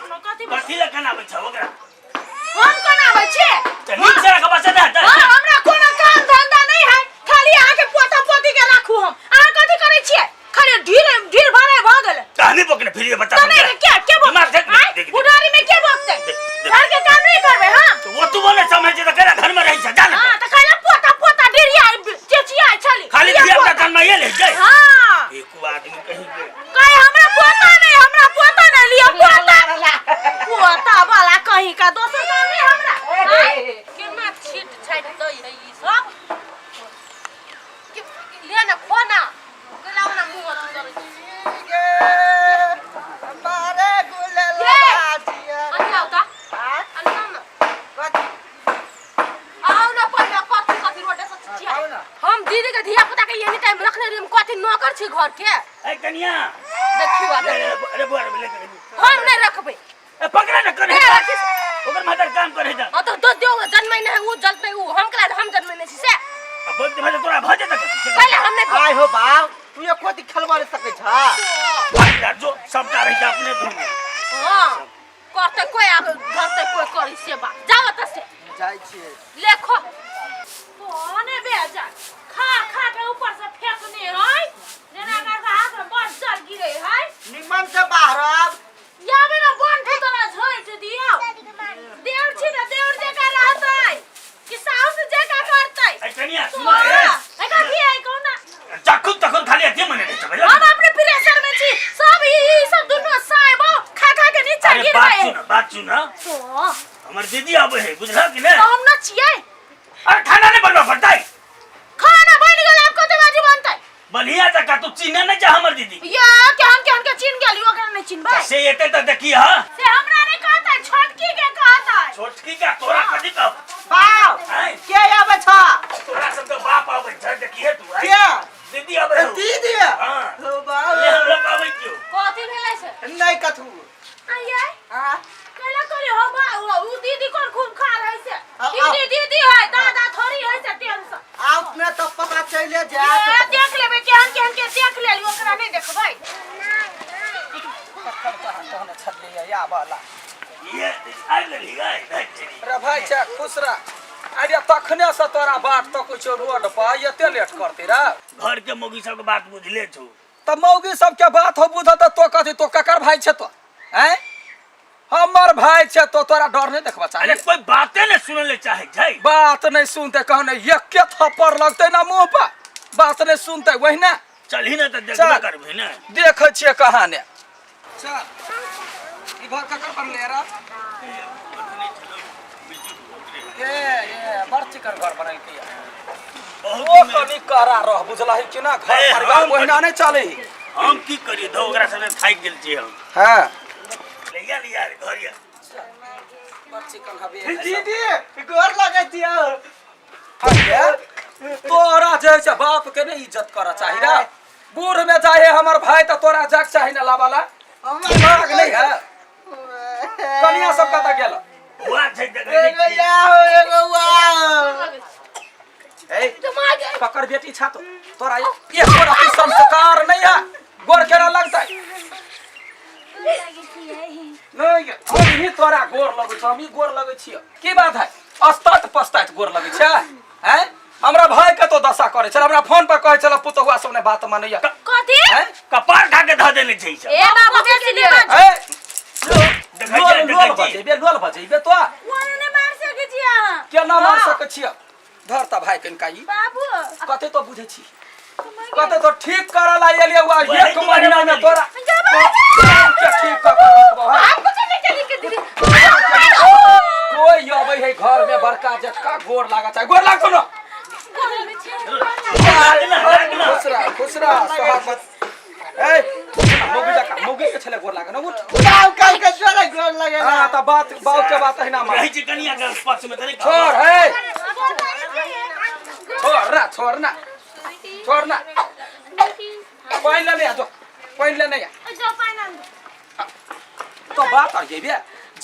कथी ले कना बच ओकरा हम कना बचे त नीचे रख बस ना त हमरा कोनो काम धंधा नहीं है खाली आके पोता पोती के राखू हम आ कथि करे छिए खाली ढील भरे भ गेल कहानी पकने फिर बच्चा तो नहीं क्या बोल बुढ़ारी में क्या बोलते घर के काम नहीं करबे हां तो वो तू बोले समझ त केरा घर में रही छ जान हां त खाली पोता डेरिया चेचिया छली खाली दिया का जन्म ये ले जाए हां एक आदमी कहीं के कहे हमरा पोता नहीं लिया पोता वाला कहीं का दोसर काम नहीं हमरा केना छीट छाट दई है ई सब ले ना खोना गलाव ना मुंह कर गे मारे गुलेला बाजिया अन्नाउ ता अन्नाउ ना आओ ना पहिले कथि रोटे से छिया हम दीदी के धिया पुता के एनी टाइम रखने रही हम कथि नौकर छी घर के ए कन्या देखियो अरे बुआ ले हम नहीं रखबे ए पकड़ा न करे ओकर मातर काम करे जा हां तो दो जन्म नहीं उ जलते उ हम कला हम जन्म नहीं से अब भले तोरा भजे तक पहले हम नहीं आय हो बाप तू ये कोती खलवा सके छ भाई जो सबका रही जा अपने धुन हां करते कोई आगे धरते कोई करी सेवा जाओ त से जाय छी लेखो कोने बेजा खा के ऊपर से फेंकने है जेना का हाथ में बस जल गिरे है निमन से बाहर अब या मेरा बन ठेकना झोइट दियो देउर छी ना देउर जका रहतै कि साउस जका करतै ए कन्या सुन ए का की है कोना चक्कू तखन खाली अते मने नहीं छबे हम अपने प्रेशर में छी सब ई सब दुनो साहेब खा के नीचे गिर गए बात सुन तो हमर दीदी आबे है बुझला कि नहीं हम ना छिए अरे खाना नहीं बनवा पड़ता है खाना बन गेल आपको तो बाजी बनतै बलिया जका तू चिन्ह नहीं जा हमर दीदी या केहन के चिन्ह गेली ओकरा नहीं चिन्हबै से एते त देखी ह से हमरा नहीं कहता छोटकी के कहता छोटकी का तोरा कथि कब बाप हैं के आबे छ तोरा सब तो बाप आबे छ देखी है तू के दीदी आबे हो दीदी हां हो बाप ले हम लोग आबे क्यों कथि भेलै से नहीं कथू आये हां कला करे हो बा उ दीदी कोन खूब खा रही से दीदी है दादा थोड़ी है से टेंशन आप में तो पता चले ए, जात देख लेबे केहन के देख ले ओकरा नहीं देखबै कहने छले या वाला ये आई गई गई रे भाई छ खुश रह अरे तखने से तोरा बात तो कुछ रोड पर एते लेट करते रे घर के मोगी सब के बात बुझले छौ त मौगी सब के बात हो बुझ त तो कथि तो ककर भाई छ तो हैं हमर भाई छ तो तोरा डर नहीं देखबा चाहिए अरे कोई बातें नहीं सुने ले चाहे छै बात नहीं सुनते कहने एक के थप्पड़ लगते ना मुंह पर बात नहीं सुनते वही ना चल ही ना त देखबा करबे ना देख छिए कहां ने चल ई घर ककर बनले रे ये बड़ चिकर घर बनल के ओ कनी करा रह बुझला है कि ना घर परिवार ओहिना नहीं चले हम की करी दो ओकरा संगे खाइ गेल छी हम हां लिया लिया घर या बड़ चिकन हबे दीदी घर लगे दिया तोरा जैसे बाप के नहीं इज्जत करा चाहिए रे बूढ़ में जाए हमर भाई तो तोरा जग चाहिए ना लावाला दिमाग नहीं है कनिया सब कता गेल हुआ छै देखै ए पकड़ बेटी छा तो तोरा एक गोर संस्कार नहीं है गोर केना लगता है नहीं हम ही तोरा गोर लगै छ हम ही गोर लगै छियै की बात है अस्तात पस्तात गोर लगै छै हैं हमरा भाई के तो दशा करे चल हमरा फोन पर कहे चल पुतहुआ सब ने बात मानैया कथि हैं कपार खा के ध देले छै सब ए बाबू बेसी नहीं बात देखै लोल बजेबे तो ओने ने मार सके छी अहाँ केना मार सकै छियै धरता भाई कनकाई बाबू कते तो बुझे छी कते तो ठीक करला एलिया हुआ एक महीना में तोरा के ठीक कर रखबो है आप कुछ नहीं चली के दीदी कोई अबै है घर में बड़का जटका गोर लागा चाहे गोर लागतो न खुश रह सहाबत ए मोगी के छले गोर लागा न उठ बाव काल के चले गोर लागे हां त बात बाव के बात है ना मार रही छै कनिया के पक्ष में तनी छोड़ है छोड़ ना पहले नहीं आ जो पहले नहीं आ तो बात आ गई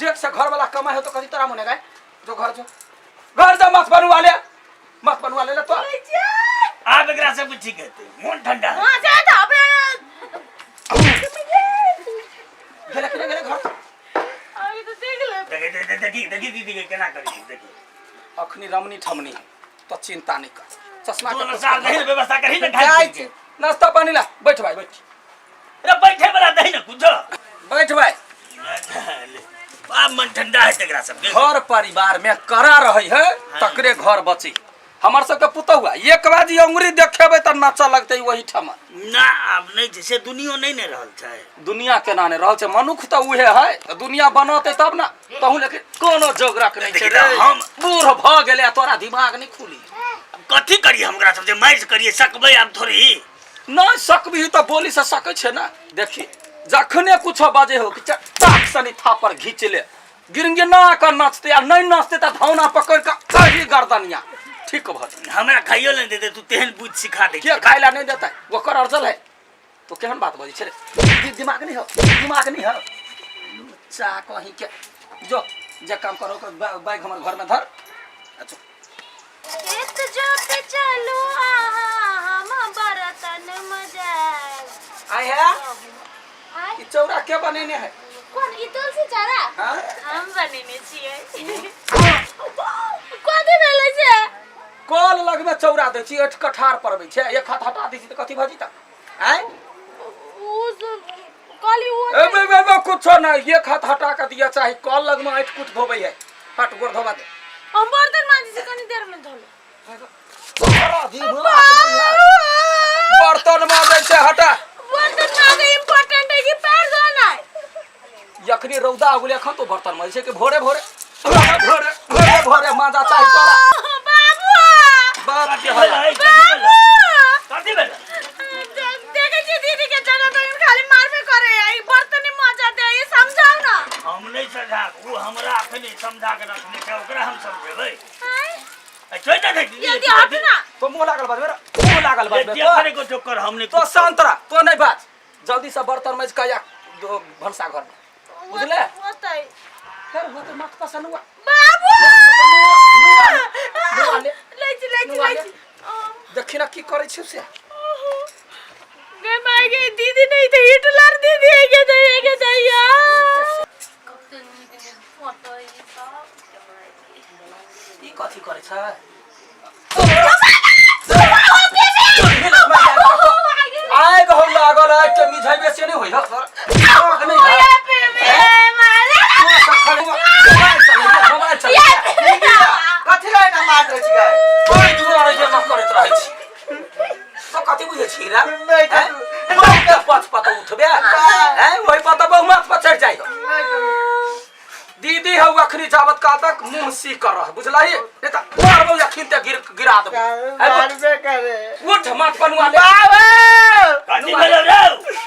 जेठ से घर वाला कमाई हो तो कभी तरह मुने गए जो घर जा मत बनवा ले तो आप एकरा से कुछ कहते मन ठंडा हां जा तो अपने गेले घर देखी देखी दीदी के केना करी देखी अखनी रमनी ठमनी तो चिंता नहीं कर चश्मा दोनों के साल नहीं व्यवस्था करी ना जाय खाई छी नाश्ता पानी ला बैठ भाई बैठ रे बैठे वाला दही ना कुछ बैठ भाई अब मन ठंडा है तेरा सब घर परिवार में करा रही है तकरे घर बची हमार सबके पुतौआ एक बाजी अंगुरी देखेबे त नाचा लगते वही ठमा ना अब नहीं जैसे दुनिया नहीं ने रहल छै दुनिया केना ने रहल छै मनुख त उहे है दुनिया बनते तब ना तहु लेकिन कोनो जोगरक नहीं छै रे हम बूढ़ भ गेले तोरा दिमाग नहीं खुली कथी करिए हमरा सब जे माइर करिए सकबै अब थोड़ी नहीं सकबी तो बोली से सकै छै ना देखी जखने कुछ बाजे हो कि टाक सनी थापर घींच ले गिरंगिना का नाचते आ नहीं नाचते त धौना पकड़ के कही गर्दनिया ठीक भ हमरा खाइयो नहीं देते तू तेहन बुझ सिखा दे के खाइला नहीं देता ओकर अर्जल है तो केहन बात बजी छे रे दिमाग नहीं हो चा कहीं के जो जे काम करो बाइक हमर घर में धर अच्छा खेत जोते चलो हम बरतन मजाक आय है आय ई चौरा के बनेने है कोन ई तुलसी चारा हां हम बनेने छियै कथी भेलै से कल लग में चौरा दे छी एठ कठार परबै छै एक हाथ हटा दी त कथी भजी त आय काली वो ए कुछ ना एक हाथ हटा के दिया चाहे कल लग में एठ कुछ धोबै है हट गोर धोबा दे हम बर्तन मांजी से कनी देर में धोलो बर्तन मांजे से हटा बर्तन मांजे इम्पोर्टेंट है कि पैर धोना है यखनी रौदा अगले खन तो बर्तन मांजे से कि भोरे भोरे भोरे मांजा चाहे तोरा बाप के हला कथी भेल देखे छी दीदी के जगह पे खाली मारबे करे आई बर्तन ही मजा दे ये समझाओ ना हम नहीं समझा वो हमरा अखनी समझा के रखने छै ओकरा हम समझेबै छोड़ दे जल्दी हट ना तो मुंह लागल बात मेरा मुंह लागल बात ये करे को चक्कर हमने तो संतरा तो नहीं बात जल्दी से बर्तन मांज के या भंसा घर में बुझले होतै फिर होते मत पसंद हुआ बाबू ले ले देखी ना की करे छै से गे माय गे दीदी नहीं थे हिटलर दीदी है के दैया ई कथी करे छै आइ गहो लागल आइ के मिझाइबे से नहीं होई ह सर नहीं है कथी लै ना मार रहै छी गाय कोई दूर रहै छै न करैत रहै छी तो कथी बुझे छी रे नहीं के पाछ पता उठबे हैं ओही पता बहुमत पर चढ़ जाई दीदी हौ अखनी जावत का तक मुंह सी कर रहा बुझलाई नहीं त मारबो या खिलते गिरा देबो मारबे करे उठ मत पनुआ ले कथी भेल रे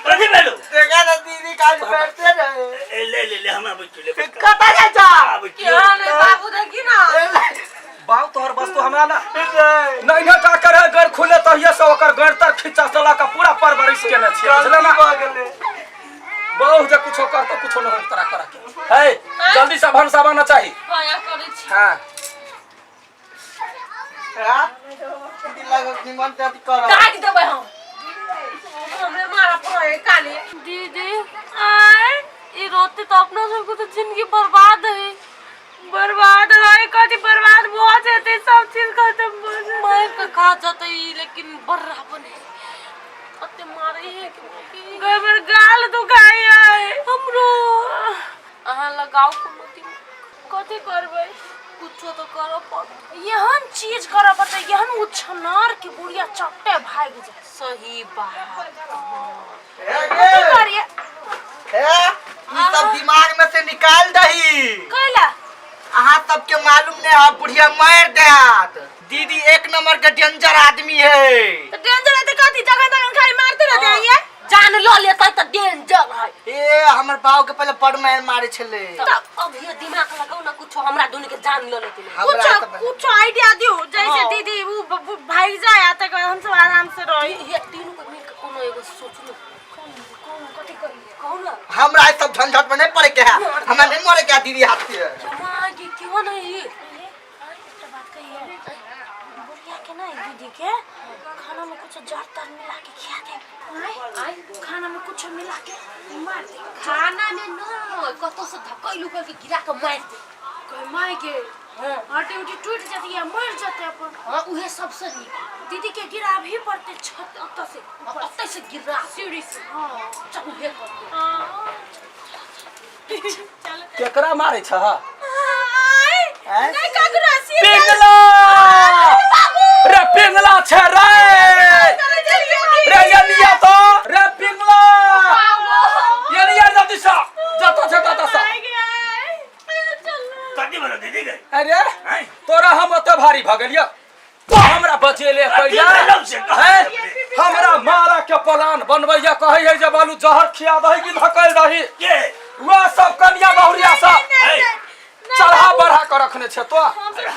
कथी भेल देखा ना दीदी काल बैठते रहे ले हमरा बैठ ले कता जा जा क्या रे बाबू देखी ना बाऊ तोहर बस तो हमरा ना नहीं ना का करे घर खुले तो ये सब ओकर घर तक खिंचा चला का पूरा परवरिश केने छी बुझले ना बहु जे कुछो कर तो कुछो न तरह कर है जल्दी से भंसा बना चाहिए पाया करे छी हां हां दीदी लागो निमन ते कर काट देबै हम हमरे मारा पड़े काली दीदी आय ई रोते तो अपना सब को तो जिंदगी बर्बाद है कथी बर्बाद हो जाते सब चीज खत्म हो जाते मार के खा जाते लेकिन बर्राबर है अते मारे है कि गबर गाल दुखाई है हमरो अहाँ लगाओ कुमती कथी करबै कुछो तो करो पड़ यहन चीज करब त यहन उछनार के बुढ़िया चट्टे भाग जाए सही बात कथी करिए ई सब दिमाग में से निकाल दही कैला अहाँ सबके मालूम नहीं है बुढ़िया मार देत दीदी एक नंबर के डेंजर आदमी है तो डेंजर है तो कथी जगह खाली मारते रहते हैं ये जान लो लेता तो डेंजर है ए हमर बाऊ के पहले बड़ मार मारे छले तो अब ये दिमाग लगाओ ना कुछ हमरा दोनों के जान लो लेते हमरा कुछ आइडिया दियो जैसे दीदी वो भाग जाए आते को हम सब आराम से रही ये तीनों को मिल के कोनो एगो सोच लो कौन कथी करी कौन हमरा सब झंझट में नहीं पड़े के है हमरा नहीं मरे के दीदी हाथ से मां की क्यों नहीं एक बात कहिए बुढ़िया के ना दीदी के खाना में कुछ जड़ तर मिला के खिया दे खाना में कुछ मिला के मार दे खाना में न कतो से धकैलू के गिरा के मार दे कोई माय के हड्डी उड्डी टूट जाती है मर जाते अपन हां उहे सबसे नीक दीदी के गिरा भी पड़ते छत अत्ता से गिरा सीढ़ी से हां चल उहे करते चल केकरा मारे छ आय नहीं कागरा सी पिंगला रे पिंगला छ रे ये लिया तो रे पिंगला ये लिया जल्दी सा जाता छता सा कति बोलो दीदी गए अरे तोरा हम ओते भारी भ गेलियो तो हमरा बचेले कहिया हमरा मारा के प्लान बनबैया कहै है जे बालू जहर खिया दही कि धकल दही के वह सब कन्या बहुरिया सब चढ़ा बढ़ा कर रखने छ तो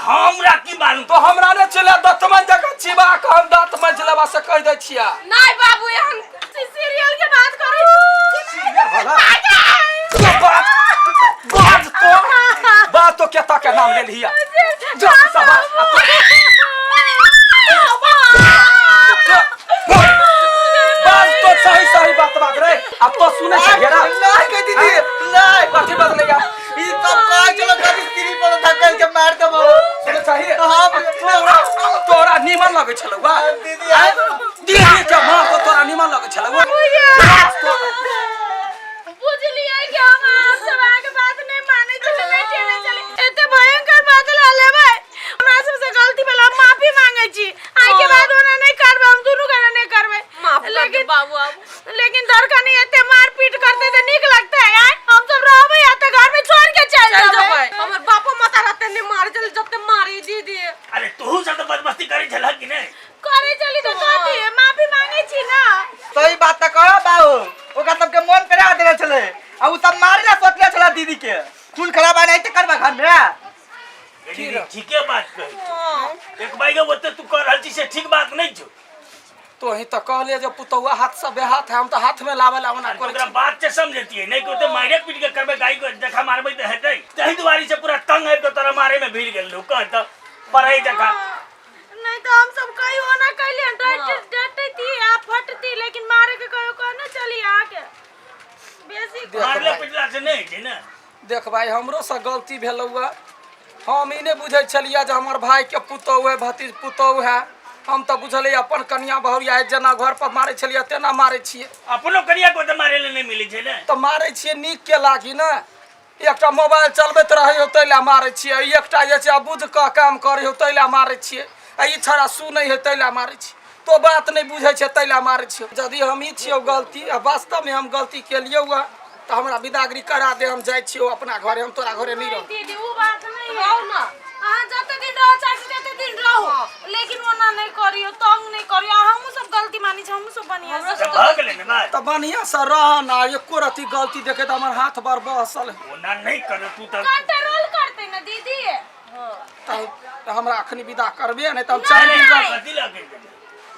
हमरा की मालूम तो हमरा ने चले दतमन जगह चिबा के हम दांत मजलवा से कह दै छिया नहीं बाबू हम सीरियल के बात करै बात तो केता के नाम ले लिया जो सब बात तो सही बात रे अब तो सुने छ घेरा नहीं के दीदी नहीं कथि बदलैया ई सब का चलो कभी स्त्री पर धक्कल के मार देबो सुने चाहिए हां तोरा नीमन लगे छलौ बा दीदी दीदी के मां तो तोरा नीमन लगे छलौ बुझलिए कि हम आप सब आगे बात नहीं माने चले चले एते भयंकर बादल आले भाई हमरा सबसे गलती भेल हम माफी मांगे छी आई के बाद ओना नहीं करबे हम दुनु के नहीं करबे लेकिन बाबू अब लेकिन दरका नहीं एते मार पीट करते तो निक लगता है यार हम सब रहबे या तो घर में छोड़ के चल जाबे हमर बापो माता रहते नहीं मार चल जब मारी दीदी अरे तू सब तो बदमाशी करे छला कि नहीं करे चली तो कहती है माफी मांगे छी ना सही बात त कहो बाबू ओका सबके मन करा देले छले आ उ सब मारला सोचले छला दीदी के खून खराब नहीं त करबा घर में ठीके बात कही एक भाई के बोलते तू कर रहल छी से ठीक बात नहीं छो तो ही तो कहले जे पुतौआ हाथ से बेहाथ है हम तो हाथ में लावेला ओना अरे करे ओकरा बात से समझती है नहीं कि ओते मारे पीट के करबे गाय को देखा मारबे त हेतै तही दुआरी से पूरा तंग है तो तोरा मारे में भीड़ गेल लोग कहत पढ़ाई देखा नहीं तो हम सब कहीं होना कहलिए डटती थी आप फटती लेकिन मारे के कहो कहना चली आके बेसी मारले पिटला से नहीं छै ना देख भाई हमरो से गलती भेलौआ हम ई ने बुझै छलिया जे हमर भाई के पुतौ है भतीज पुतौ है हम तो बुझले अपन कन्या बहुरिया जना घर पर मारे छलिया तेना मारे छिए अपनो करिया को त मारे ले नहीं मिली छै ना तो मारे छिए नीक के लागी ना एकटा मोबाइल चलबैत रहै हो तैला मारे छिए एकटा जे छै बुझ के काम करै हो तैला मारे छिए ई छड़ा सुनै है तैला मारे छिए तो बात नहीं बुझै छै तैला मारे छिए यदि हम ई छिए गलती वास्तव में हम गलती केलियौ तो हमरा विदागरी करा दे हम जाय छिए अपना घरे हम तोरा घरे नहीं रह दीदी वो बात नहीं रहो ना हां जते दिन रहो चाची तते दिन रहो लेकिन ओना नहीं करियो तंग नहीं करियो हम सब गलती मानी छ हम सब बढ़िया से भाग ले ना तो बढ़िया से रह ना एको रति गलती देखे तो हमर हाथ बार बहसल ओना नहीं कर तू त कंट्रोल करते ना दीदी तो हमरा अखनी विदा करबे नहीं तो हम 4 दिन कथि लगे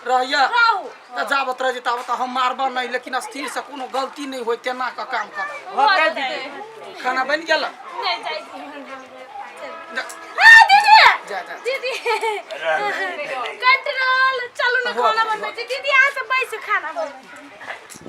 रहिया रहू तो जाबत रह जेता तो हम मारबा नहीं लेकिन स्थिर से कोनो गलती नहीं होय तेना का काम कर होते दीदी खाना बन गेल नहीं जाई हां दीदी जा दीदी कंट्रोल चलो ना खाना बनबै छी दीदी आ सब बैठ खाना बन